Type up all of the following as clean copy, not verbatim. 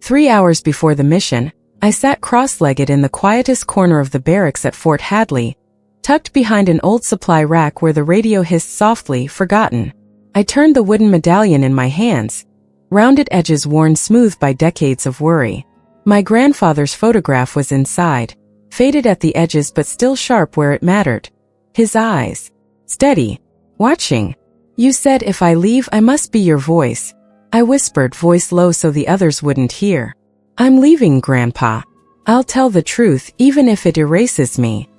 3 hours before the mission, I sat cross-legged in the quietest corner of the barracks at Fort Hadley, tucked behind an old supply rack where the radio hissed softly, forgotten. I turned the wooden medallion in my hands, rounded edges worn smooth by decades of worry. My grandfather's photograph was inside, faded at the edges but still sharp where it mattered. His eyes, steady, watching. "You said if I leave I must be your voice," I whispered, voice low so the others wouldn't hear. "I'm leaving, Grandpa. I'll tell the truth even if it erases me."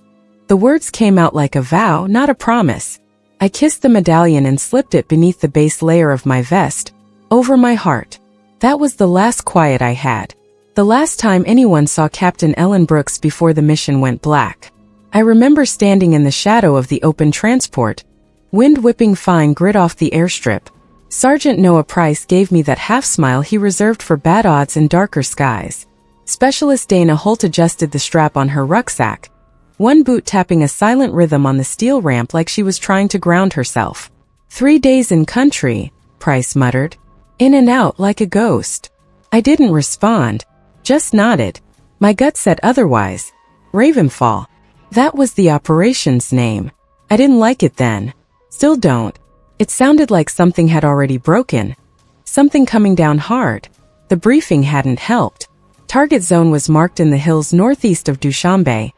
The words came out like a vow, not a promise. I kissed the medallion and slipped it beneath the base layer of my vest, over my heart. That was the last quiet I had. The last time anyone saw Captain Ellen Brooks before the mission went black. I remember standing in the shadow of the open transport, wind whipping fine grit off the airstrip. Sergeant Noah Price gave me that half-smile he reserved for bad odds and darker skies. Specialist Dana Holt adjusted the strap on her rucksack, one boot tapping a silent rhythm on the steel ramp like she was trying to ground herself. 3 days in country, Price muttered. In and out like a ghost. I didn't respond, just nodded. My gut said otherwise. Ravenfall. That was the operation's name. I didn't like it then. Still don't. It sounded like something had already broken. Something coming down hard. The briefing hadn't helped. Target zone was marked in the hills northeast of Dushanbe.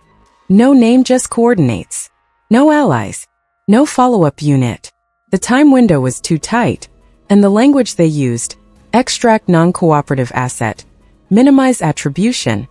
No name, just coordinates. No allies. No follow-up unit. The time window was too tight. And the language they used, extract non-cooperative asset, minimize attribution.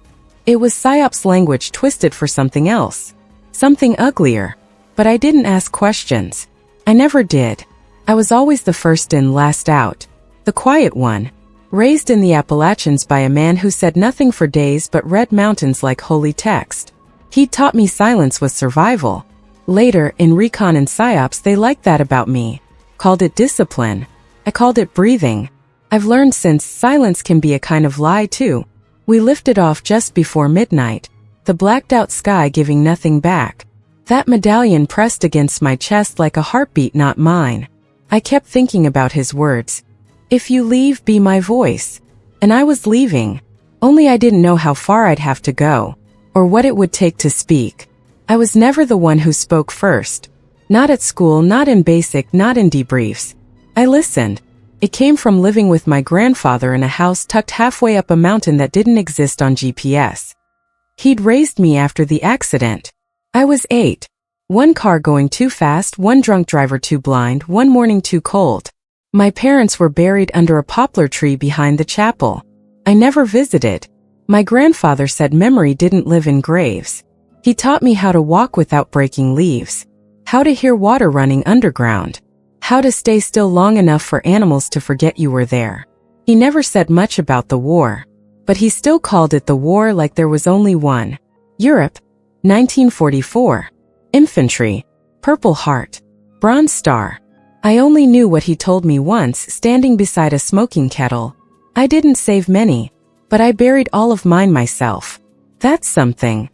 It was PSYOP's language twisted for something else. Something uglier. But I didn't ask questions. I never did. I was always the first in, last out. The quiet one. Raised in the Appalachians by a man who said nothing for days but read mountains like holy text. He taught me silence was survival. Later, in recon and PSYOPs, they liked that about me. Called it discipline. I called it breathing. I've learned since silence can be a kind of lie too. We lifted off just before midnight, the blacked out sky giving nothing back. That medallion pressed against my chest like a heartbeat not mine. I kept thinking about his words. If you leave, be my voice. And I was leaving. Only I didn't know how far I'd have to go, or what it would take to speak. I was never the one who spoke first. Not at school, not in basic, not in debriefs. I listened. It came from living with my grandfather in a house tucked halfway up a mountain that didn't exist on GPS. He'd raised me after the accident. I was 8. One car going too fast, one drunk driver too blind, one morning too cold. My parents were buried under a poplar tree behind the chapel. I never visited. My grandfather said memory didn't live in graves. He taught me how to walk without breaking leaves, how to hear water running underground, how to stay still long enough for animals to forget you were there. He never said much about the war, but he still called it the war like there was only one. Europe, 1944. Infantry, Purple Heart, Bronze Star. I only knew what he told me once, standing beside a smoking kettle. I didn't save many, but I buried all of mine myself. That's something.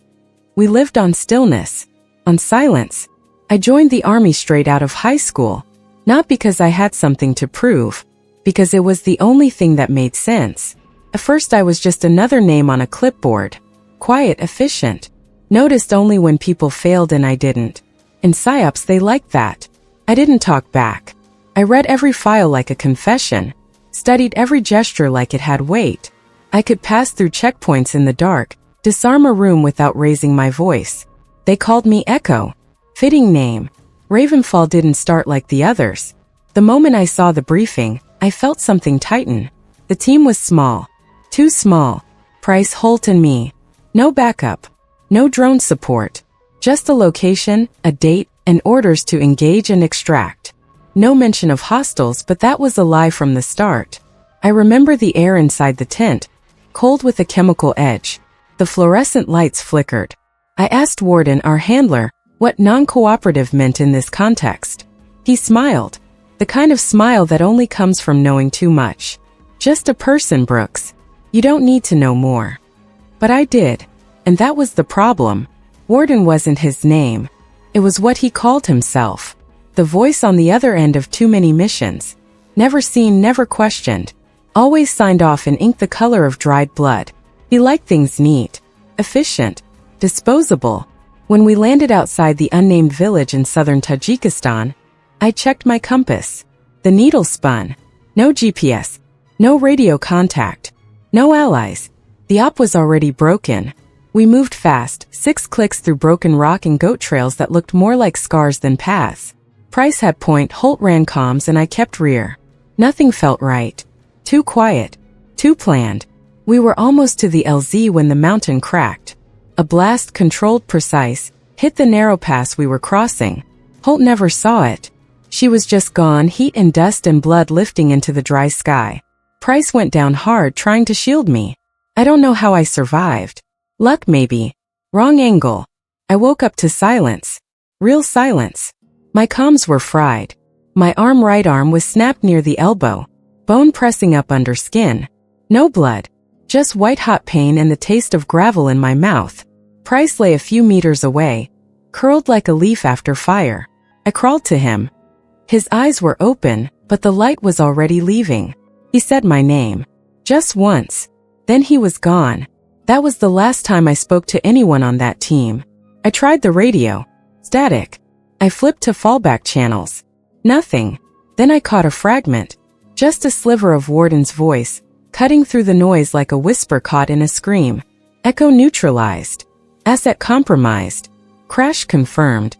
We lived on stillness, on silence. I joined the army straight out of high school, not because I had something to prove, because it was the only thing that made sense. At first I was just another name on a clipboard. Quiet, efficient. Noticed only when people failed and I didn't. In PSYOPs they liked that. I didn't talk back. I read every file like a confession, studied every gesture like it had weight. I could pass through checkpoints in the dark, disarm a room without raising my voice. They called me Echo. Fitting name. Ravenfall didn't start like the others. The moment I saw the briefing, I felt something tighten. The team was small. Too small. Price, Holt, and me. No backup. No drone support. Just a location, a date, and orders to engage and extract. No mention of hostiles, but that was a lie from the start. I remember the air inside the tent, cold with a chemical edge. The fluorescent lights flickered. I asked Warden, our handler, what non-cooperative meant in this context. He smiled. The kind of smile that only comes from knowing too much. Just a person, Brooks. You don't need to know more. But I did. And that was the problem. Warden wasn't his name. It was what he called himself. The voice on the other end of too many missions. Never seen, never questioned. Always signed off in ink the color of dried blood. He liked things neat, efficient, disposable. When we landed outside the unnamed village in southern Tajikistan, I checked my compass. The needle spun. No GPS. No radio contact. No allies. The op was already broken. We moved fast, 6 clicks through broken rock and goat trails that looked more like scars than paths. Price had point, Holt ran comms, and I kept rear. Nothing felt right. Too quiet. Too planned. We were almost to the LZ when the mountain cracked. A blast, controlled, precise, hit the narrow pass we were crossing. Holt never saw it. She was just gone, heat and dust and blood lifting into the dry sky. Price went down hard trying to shield me. I don't know how I survived. Luck maybe. Wrong angle. I woke up to silence. Real silence. My comms were fried. My right arm was snapped near the elbow. Bone pressing up under skin. No blood. Just white-hot pain and the taste of gravel in my mouth. Price lay a few meters away, curled like a leaf after fire. I crawled to him. His eyes were open, but the light was already leaving. He said my name. Just once. Then he was gone. That was the last time I spoke to anyone on that team. I tried the radio. Static. I flipped to fallback channels. Nothing. Then I caught a fragment. Just a sliver of Warden's voice, cutting through the noise like a whisper caught in a scream. Echo neutralized. Asset compromised. Crash confirmed.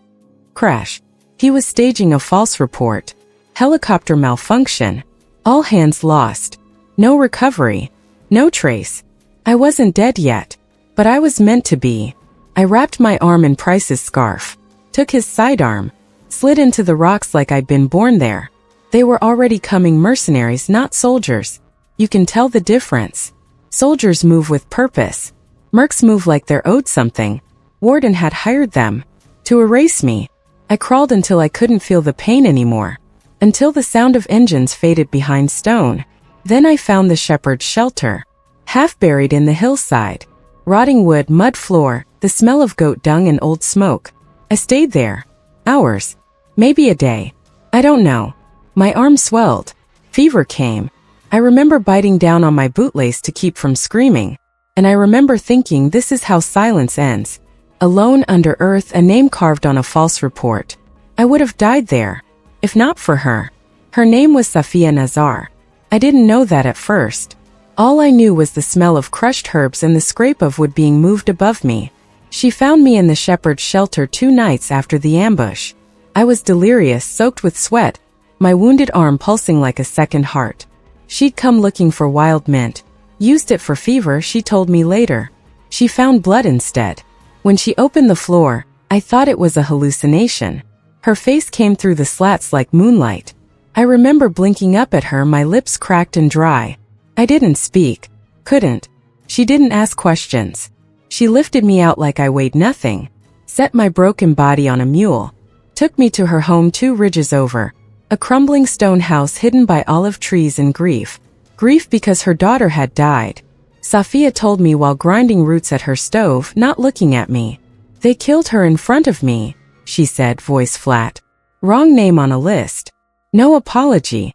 Crash. He was staging a false report. Helicopter malfunction. All hands lost. No recovery. No trace. I wasn't dead yet, but I was meant to be. I wrapped my arm in Price's scarf, took his sidearm, slid into the rocks like I'd been born there. They were already coming, mercenaries, not soldiers. You can tell the difference. Soldiers move with purpose. Mercs move like they're owed something. Warden had hired them to erase me. I crawled until I couldn't feel the pain anymore, until the sound of engines faded behind stone. Then I found the shepherd's shelter. Half buried in the hillside. Rotting wood, mud floor, the smell of goat dung and old smoke. I stayed there. Hours. Maybe a day. I don't know. My arm swelled. Fever came. I remember biting down on my bootlace to keep from screaming. And I remember thinking, this is how silence ends. Alone under earth, a name carved on a false report. I would have died there, if not for her. Her name was Safiya Nazar. I didn't know that at first. All I knew was the smell of crushed herbs and the scrape of wood being moved above me. She found me in the shepherd's shelter 2 nights after the ambush. I was delirious, soaked with sweat, my wounded arm pulsing like a second heart. She'd come looking for wild mint. Used it for fever, she told me later. She found blood instead. When she opened the floor, I thought it was a hallucination. Her face came through the slats like moonlight. I remember blinking up at her, my lips cracked and dry. I didn't speak. Couldn't. She didn't ask questions. She lifted me out like I weighed nothing, set my broken body on a mule, took me to her home 2 ridges over, a crumbling stone house hidden by olive trees and grief. Grief because her daughter had died. Safiya told me while grinding roots at her stove, not looking at me. They killed her in front of me, she said, voice flat. Wrong name on a list. No apology.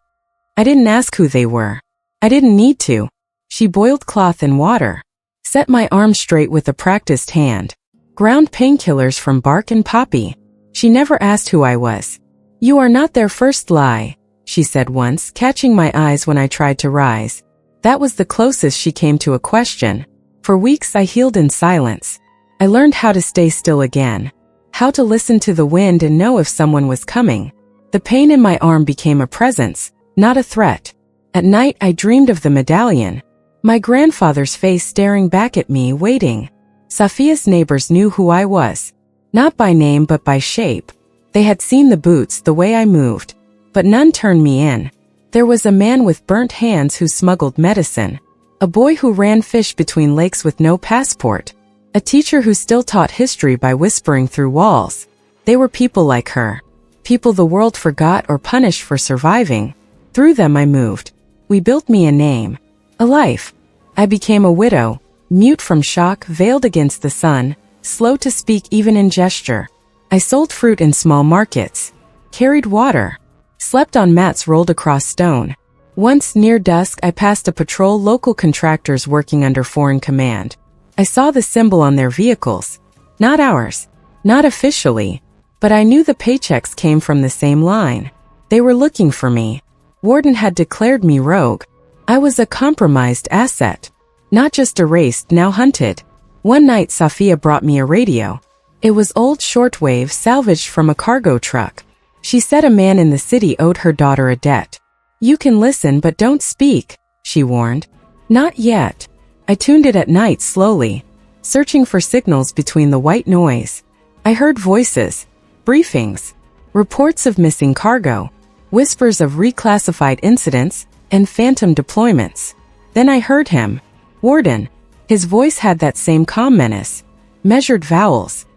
I didn't ask who they were. I didn't need to. She boiled cloth and water. Set my arm straight with a practiced hand. Ground painkillers from bark and poppy. She never asked who I was. You are not their first lie, she said once, catching my eyes when I tried to rise. That was the closest she came to a question. For weeks I healed in silence. I learned how to stay still again. How to listen to the wind and know if someone was coming. The pain in my arm became a presence, not a threat. At night I dreamed of the medallion. My grandfather's face staring back at me, waiting. Safiya's neighbors knew who I was. Not by name but by shape. They had seen the boots, the way I moved. But none turned me in. There was a man with burnt hands who smuggled medicine. A boy who ran fish between lakes with no passport. A teacher who still taught history by whispering through walls. They were people like her. People the world forgot or punished for surviving. Through them I moved. We built me a name. A life. I became a widow, mute from shock, veiled against the sun, slow to speak even in gesture. I sold fruit in small markets. Carried water. Slept on mats rolled across stone. Once, near dusk, I passed a patrol local contractors working under foreign command. I saw the symbol on their vehicles. Not ours. Not officially. But I knew the paychecks came from the same line. They were looking for me. Warden had declared me rogue. I was a compromised asset. Not just erased, now hunted. One night Safia brought me a radio. It was old shortwave salvaged from a cargo truck. She said a man in the city owed her daughter a debt. You can listen but don't speak, she warned. Not yet. I tuned it at night slowly, searching for signals between the white noise. I heard voices, briefings, reports of missing cargo, whispers of reclassified incidents, and phantom deployments. Then I heard him. Warden. His voice had that same calm menace, measured vowels.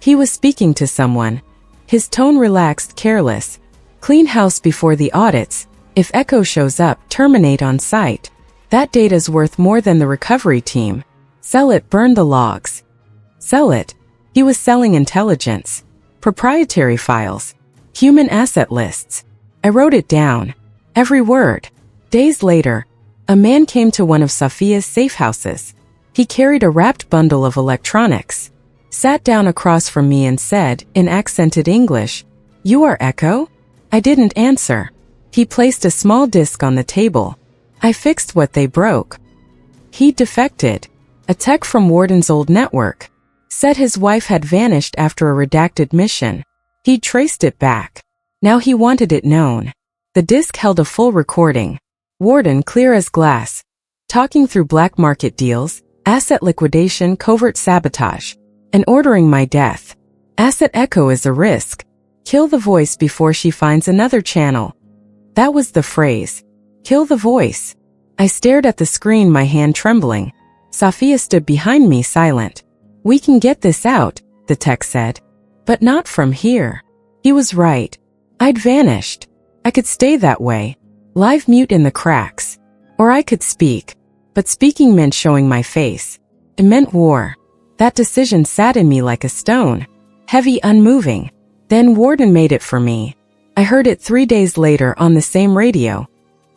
He was speaking to someone. His tone relaxed, careless. Clean house before the audits. If Echo shows up, terminate on site. That data's worth more than the recovery team. Sell it, burn the logs. Sell it. He was selling intelligence. Proprietary files. Human asset lists. I wrote it down. Every word. Days later, a man came to one of Safia's safe houses. He carried a wrapped bundle of electronics, sat down across from me and said, in accented English, "You are Echo?" I didn't answer. He placed a small disk on the table. I fixed what they broke. He defected. A tech from Warden's old network. Said his wife had vanished after a redacted mission. He'd traced it back. Now he wanted it known. The disk held a full recording. Warden clear as glass. Talking through black market deals, asset liquidation, covert sabotage, and ordering my death. Asset Echo is a risk. Kill the voice before she finds another channel. That was the phrase. Kill the voice. I stared at the screen, my hand trembling. Safia stood behind me, silent. We can get this out, the tech said. But not from here. He was right. I'd vanished. I could stay that way. Live mute in the cracks. Or I could speak. But speaking meant showing my face. It meant war. That decision sat in me like a stone. Heavy, unmoving. Then Warden made it for me. I heard it 3 days later on the same radio.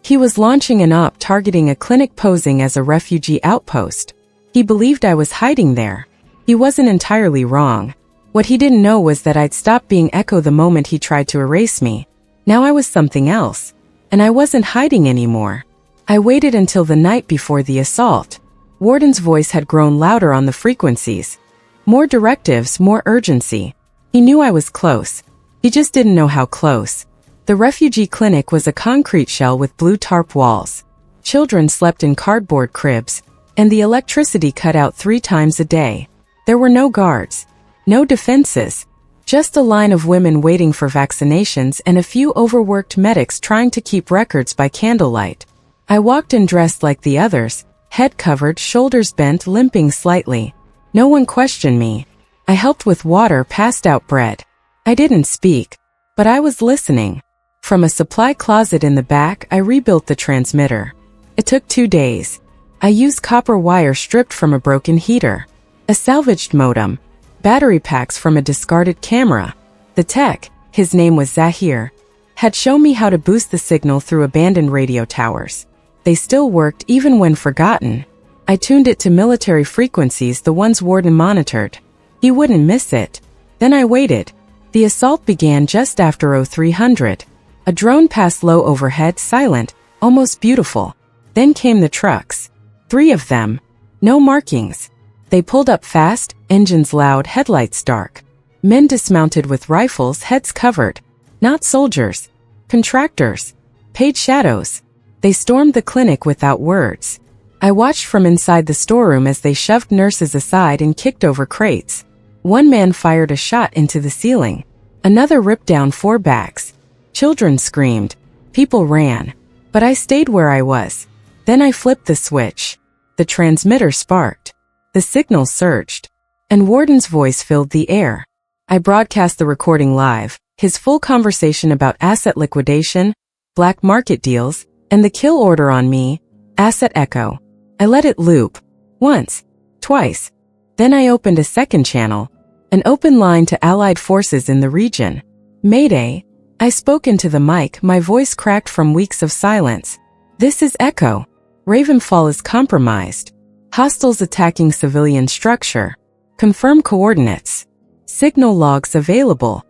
He was launching an op targeting a clinic posing as a refugee outpost. He believed I was hiding there. He wasn't entirely wrong. What he didn't know was that I'd stopped being Echo the moment he tried to erase me. Now I was something else. And I wasn't hiding anymore. I waited until the night before the assault. Warden's voice had grown louder on the frequencies. More directives, more urgency. He knew I was close. He just didn't know how close. The refugee clinic was a concrete shell with blue tarp walls. Children slept in cardboard cribs, and the electricity cut out 3 times a day. There were no guards, no defenses, just a line of women waiting for vaccinations and a few overworked medics trying to keep records by candlelight. I walked in dressed like the others, head covered, shoulders bent, limping slightly. No one questioned me. I helped with water, passed out bread. I didn't speak, but I was listening. From a supply closet in the back, I rebuilt the transmitter. It took 2 days. I used copper wire stripped from a broken heater, a salvaged modem, battery packs from a discarded camera. The tech, his name was Zahir, had shown me how to boost the signal through abandoned radio towers. They still worked even when forgotten. I tuned it to military frequencies, the ones Warden monitored. He wouldn't miss it. Then I waited. The assault began just after 0300. A drone passed low overhead, silent, almost beautiful. Then came the trucks. 3 of them. No markings. They pulled up fast, engines loud, headlights dark. Men dismounted with rifles, heads covered. Not soldiers. Contractors. Paid shadows. They stormed the clinic without words. I watched from inside the storeroom as they shoved nurses aside and kicked over crates. One man fired a shot into the ceiling. Another ripped down 4 bags. Children screamed. People ran. But I stayed where I was. Then I flipped the switch. The transmitter sparked. The signal surged. And Warden's voice filled the air. I broadcast the recording live, his full conversation about asset liquidation, black market deals, and the kill order on me, Asset Echo. I let it loop. Once. Twice. Then I opened a second channel. An open line to Allied forces in the region. Mayday. I spoke into the mic, my voice cracked from weeks of silence. This is Echo. Ravenfall is compromised. Hostiles attacking civilian structure. Confirm coordinates. Signal logs available.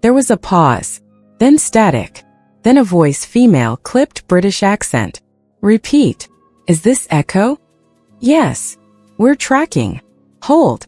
There was a pause. Then static. Then a voice, female, clipped British accent. Repeat. Is this Echo? Yes. We're tracking. Hold.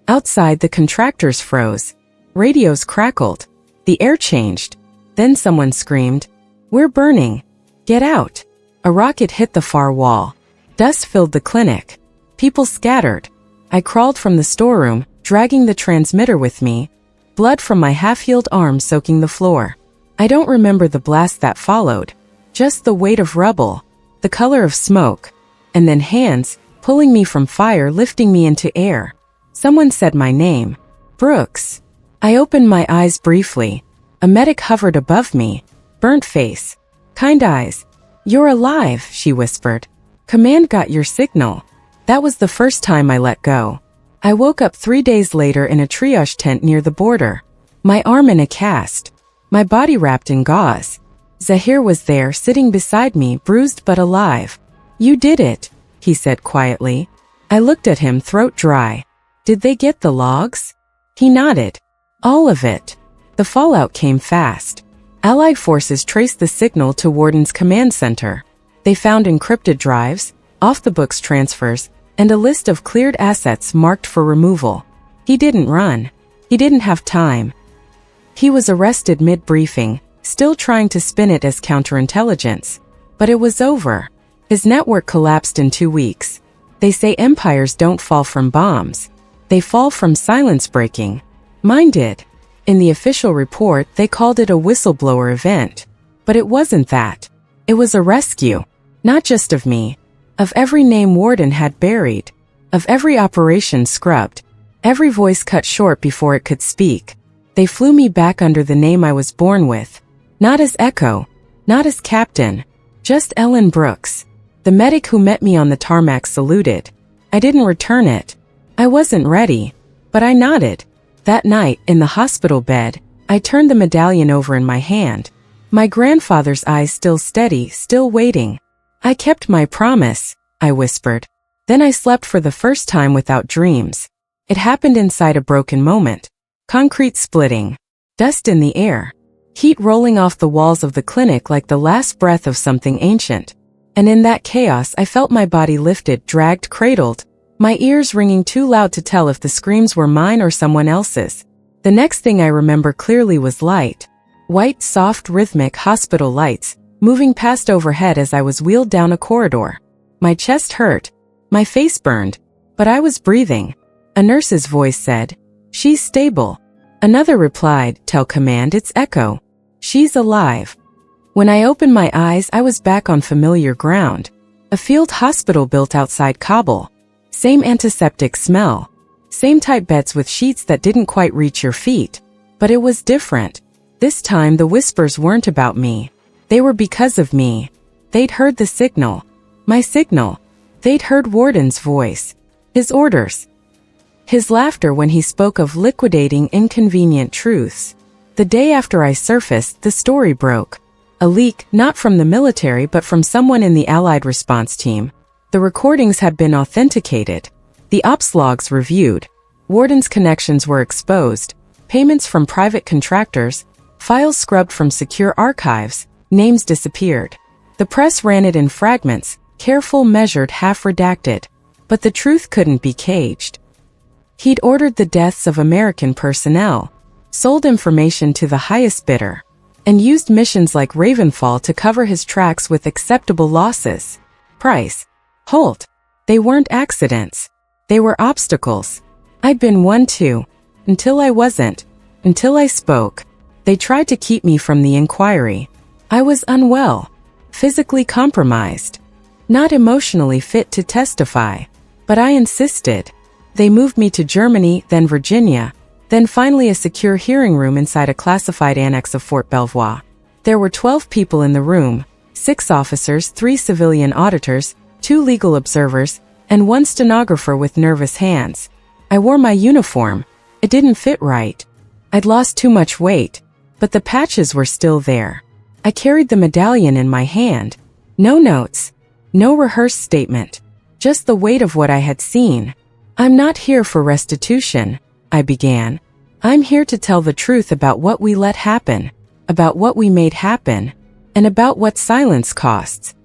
Outside, the contractors froze. Radios crackled. The air changed. Then someone screamed, "We're burning. Get out." A rocket hit the far wall. Dust filled the clinic. People scattered. I crawled from the storeroom, dragging the transmitter with me, blood from my half-healed arm soaking the floor. I don't remember the blast that followed, just the weight of rubble, the color of smoke, and then hands, pulling me from fire, lifting me into air. Someone said my name. Brooks. I opened my eyes briefly. A medic hovered above me. Burnt face. Kind eyes. "You're alive," she whispered. "Command got your signal." That was the first time I let go. I woke up 3 days later in a triage tent near the border. My arm in a cast. My body wrapped in gauze. Zahir was there, sitting beside me, bruised but alive. "You did it," he said quietly. I looked at him, throat dry. "Did they get the logs?" He nodded. "All of it." The fallout came fast. Allied forces traced the signal to Warden's command center. They found encrypted drives, off-the-books transfers, and a list of cleared assets marked for removal. He didn't run. He didn't have time. He was arrested mid-briefing, still trying to spin it as counterintelligence. But it was over. His network collapsed in 2 weeks. They say empires don't fall from bombs. They fall from silence breaking. Mine did. In the official report, they called it a whistleblower event. But it wasn't that. It was a rescue. Not just of me. Of every name Warden had buried. Of every operation scrubbed. Every voice cut short before it could speak. They flew me back under the name I was born with. Not as Echo. Not as Captain. Just Ellen Brooks. The medic who met me on the tarmac saluted. I didn't return it. I wasn't ready. But I nodded. That night, in the hospital bed, I turned the medallion over in my hand. My grandfather's eyes still steady, still waiting. "I kept my promise," I whispered. Then I slept for the first time without dreams. It happened inside a broken moment. Concrete splitting. Dust in the air. Heat rolling off the walls of the clinic like the last breath of something ancient. And in that chaos, I felt my body lifted, dragged, cradled. My ears ringing too loud to tell if the screams were mine or someone else's. The next thing I remember clearly was light. White, soft, rhythmic hospital lights, moving past overhead as I was wheeled down a corridor. My chest hurt. My face burned. But I was breathing. A nurse's voice said, "She's stable." Another replied, "Tell command it's Echo. She's alive." When I opened my eyes, I was back on familiar ground. A field hospital built outside Kabul. Same antiseptic smell. Same type beds with sheets that didn't quite reach your feet. But it was different. This time the whispers weren't about me. They were because of me. They'd heard the signal. My signal. They'd heard Warden's voice. His orders. His laughter when he spoke of liquidating inconvenient truths. The day after I surfaced, the story broke. A leak, not from the military but from someone in the Allied response team. The recordings had been authenticated. The ops logs reviewed. Warden's connections were exposed. Payments from private contractors. Files scrubbed from secure archives. Names disappeared. The press ran it in fragments, careful, measured, half-redacted. But the truth couldn't be caged. He'd ordered the deaths of American personnel, sold information to the highest bidder, and used missions like Ravenfall to cover his tracks with acceptable losses. Price. Holt. They weren't accidents. They were obstacles. I'd been one too. Until I wasn't. Until I spoke. They tried to keep me from the inquiry. I was unwell. Physically compromised. Not emotionally fit to testify. But I insisted. They moved me to Germany, then Virginia, then finally a secure hearing room inside a classified annex of Fort Belvoir. There were 12 people in the room, 6 officers, 3 civilian auditors, 2 legal observers, and 1 stenographer with nervous hands. I wore my uniform. It didn't fit right. I'd lost too much weight, but the patches were still there. I carried the medallion in my hand. No notes. No rehearsed statement. Just the weight of what I had seen. I'm not here for restitution, I began. I'm here to tell the truth about what we let happen, about what we made happen, and about what silence costs.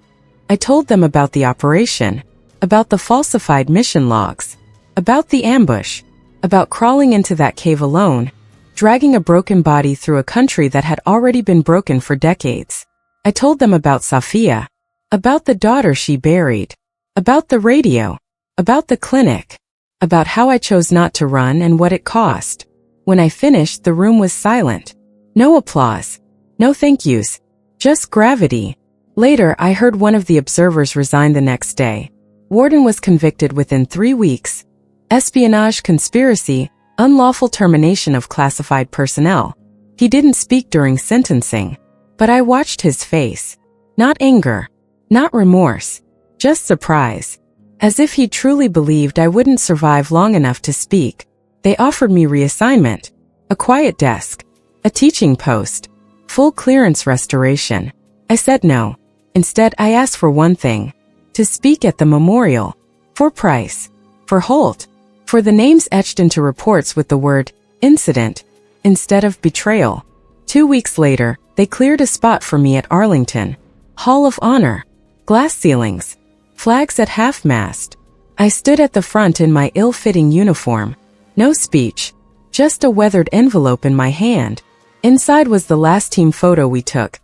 I told them about the operation, about the falsified mission logs, about the ambush, about crawling into that cave alone, dragging a broken body through a country that had already been broken for decades. I told them about Safia, about the daughter she buried, about the radio, about the clinic, about how I chose not to run and what it cost. When I finished, the room was silent. No applause. No thank yous. Just gravity. Later, I heard one of the observers resign the next day. Warden was convicted within 3 weeks. Espionage, conspiracy, unlawful termination of classified personnel. He didn't speak during sentencing, but I watched his face. Not anger. Not remorse. Just surprise. As if he truly believed I wouldn't survive long enough to speak. They offered me reassignment, a quiet desk, a teaching post, full clearance restoration. I said no. Instead, I asked for one thing, to speak at the memorial, for Price, for Holt, for the names etched into reports with the word incident instead of betrayal. 2 weeks later, they cleared a spot for me at Arlington. Hall of Honor, glass ceilings, flags at half-mast. I stood at the front in my ill-fitting uniform. No speech, just a weathered envelope in my hand. Inside was the last team photo we took.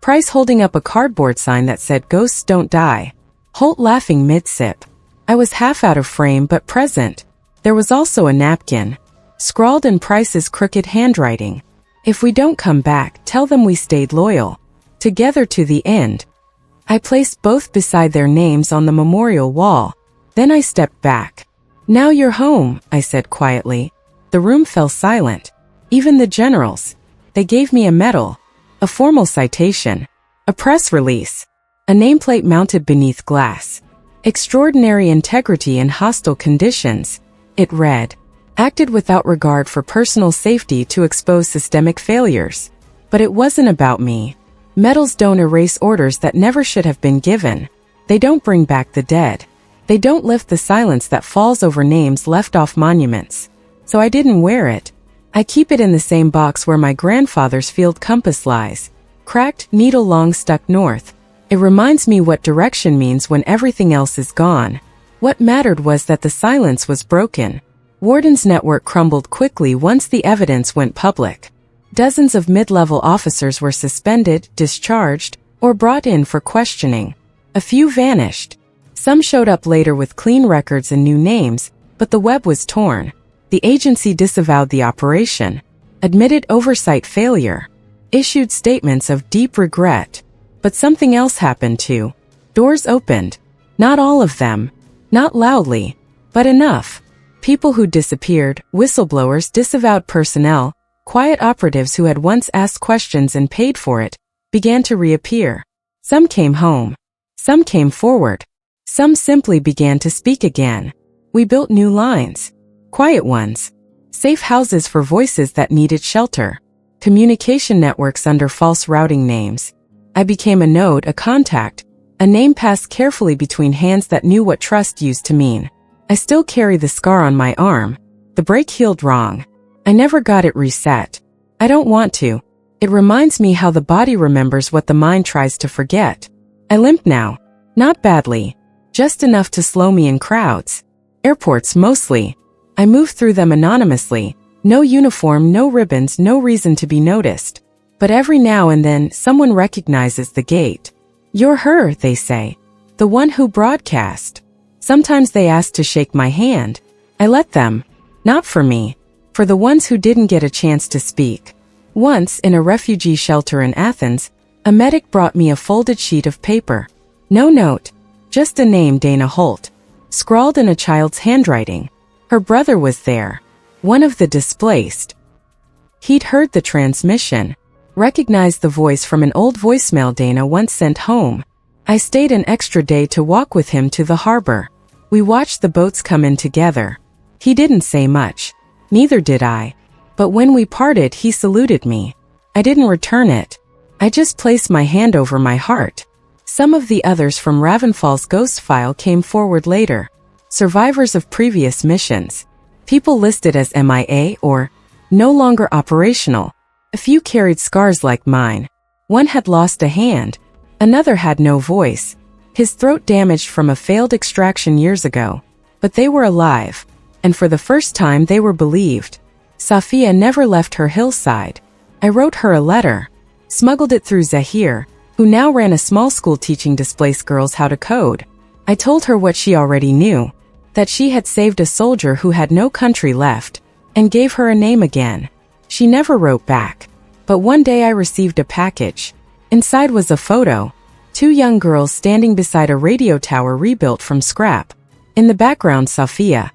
Price holding up a cardboard sign that said "Ghosts don't die." Holt laughing mid-sip. I was half out of frame but present. There was also a napkin, scrawled in Price's crooked handwriting. "If we don't come back, tell them we stayed loyal. Together to the end." I placed both beside their names on the memorial wall. Then I stepped back. "Now you're home," I said quietly. The room fell silent. Even the generals. They gave me a medal, a formal citation, a press release, a nameplate mounted beneath glass. "Extraordinary integrity in hostile conditions," it read. "Acted without regard for personal safety to expose systemic failures." But it wasn't about me. Medals don't erase orders that never should have been given. They don't bring back the dead. They don't lift the silence that falls over names left off monuments. So I didn't wear it. I keep it in the same box where my grandfather's field compass lies, cracked, needle long stuck north. It reminds me what direction means when everything else is gone. What mattered was that the silence was broken. Warden's network crumbled quickly once the evidence went public. Dozens of mid-level officers were suspended, discharged, or brought in for questioning. A few vanished. Some showed up later with clean records and new names, but the web was torn. The agency disavowed the operation, admitted oversight failure, issued statements of deep regret. But something else happened too. Doors opened. Not all of them. Not loudly. But enough. People who disappeared, whistleblowers, disavowed personnel, quiet operatives who had once asked questions and paid for it, began to reappear. Some came home. Some came forward. Some simply began to speak again. We built new lines. Quiet ones. Safe houses for voices that needed shelter. Communication networks under false routing names. I became a node, a contact, a name passed carefully between hands that knew what trust used to mean. I still carry the scar on my arm. The break healed wrong. I never got it reset. I don't want to. It reminds me how the body remembers what the mind tries to forget. I limp now. Not badly. Just enough to slow me in crowds. Airports mostly. I move through them anonymously. No uniform, no ribbons, no reason to be noticed. But every now and then, someone recognizes the gate. "You're her," they say. "The one who broadcast." Sometimes they ask to shake my hand. I let them. Not for me. For the ones who didn't get a chance to speak. Once, in a refugee shelter in Athens, a medic brought me a folded sheet of paper. No note. Just a name, Dana Holt. Scrawled in a child's handwriting. Her brother was there. One of the displaced. He'd heard the transmission. Recognized the voice from an old voicemail Dana once sent home. I stayed an extra day to walk with him to the harbor. We watched the boats come in together. He didn't say much. Neither did I. But when we parted, he saluted me. I didn't return it. I just placed my hand over my heart. Some of the others from Ravenfall's ghost file came forward later. Survivors of previous missions. People listed as MIA or no longer operational. A few carried scars like mine. One had lost a hand. Another had no voice. His throat damaged from a failed extraction years ago. But they were alive. And for the first time they were believed. Safia never left her hillside. I wrote her a letter. Smuggled it through Zahir, who now ran a small school teaching displaced girls how to code. I told her what she already knew. That she had saved a soldier who had no country left. And gave her a name again. She never wrote back. But one day I received a package. Inside was a photo. 2 young girls standing beside a radio tower rebuilt from scrap. In the background, Safia.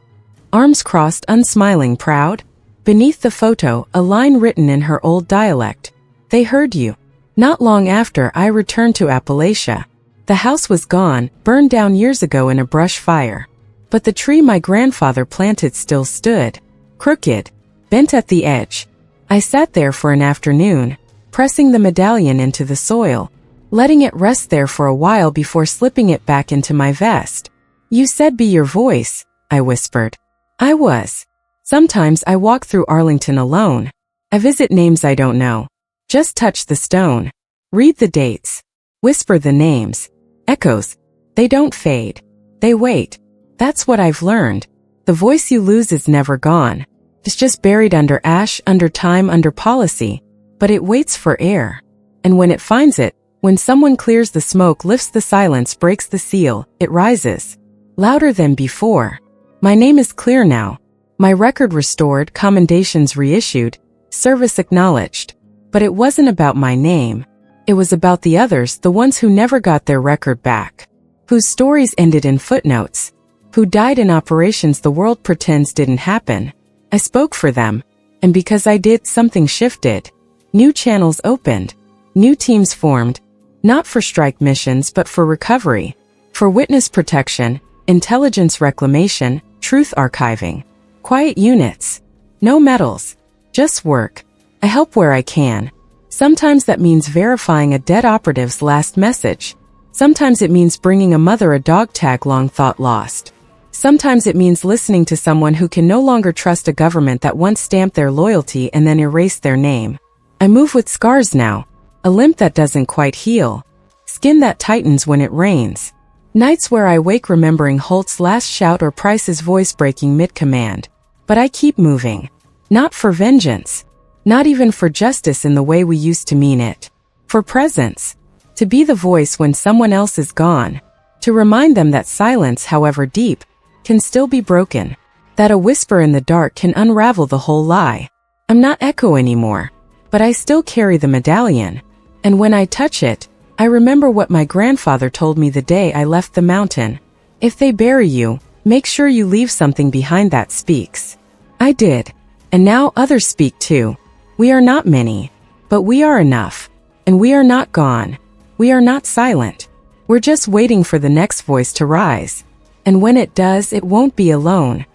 Arms crossed, unsmiling, proud. Beneath the photo, a line written in her old dialect. They heard you. Not long after, I returned to Appalachia. The house was gone, burned down years ago in a brush fire. But the tree my grandfather planted still stood. Crooked. Bent at the edge. I sat there for an afternoon, pressing the medallion into the soil, letting it rest there for a while before slipping it back into my vest. You said be your voice, I whispered. I was. Sometimes I walk through Arlington alone. I visit names I don't know. Just touch the stone. Read the dates. Whisper the names. Echoes. They don't fade. They wait. That's what I've learned. The voice you lose is never gone. It's just buried under ash, under time, under policy. But it waits for air. And when it finds it, when someone clears the smoke, lifts the silence, breaks the seal, it rises. Louder than before. My name is clear now. My record restored, commendations reissued, service acknowledged. But it wasn't about my name. It was about the others, the ones who never got their record back. Whose stories ended in footnotes. Who died in operations the world pretends didn't happen. I spoke for them. And because I did, something shifted. New channels opened. New teams formed. Not for strike missions but for recovery. For witness protection, intelligence reclamation, truth archiving. Quiet units. No medals. Just work. I help where I can. Sometimes that means verifying a dead operative's last message. Sometimes it means bringing a mother a dog tag long thought lost. Sometimes it means listening to someone who can no longer trust a government that once stamped their loyalty and then erased their name. I move with scars now. A limp that doesn't quite heal. Skin that tightens when it rains. Nights where I wake remembering Holt's last shout or Price's voice breaking mid-command. But I keep moving. Not for vengeance. Not even for justice in the way we used to mean it. For presence. To be the voice when someone else is gone. To remind them that silence, however deep, can still be broken. That a whisper in the dark can unravel the whole lie. I'm not Echo anymore. But I still carry the medallion. And when I touch it, I remember what my grandfather told me the day I left the mountain. If they bury you, make sure you leave something behind that speaks. I did. And now others speak too. We are not many. But we are enough. And we are not gone. We are not silent. We're just waiting for the next voice to rise. And when it does, it won't be alone.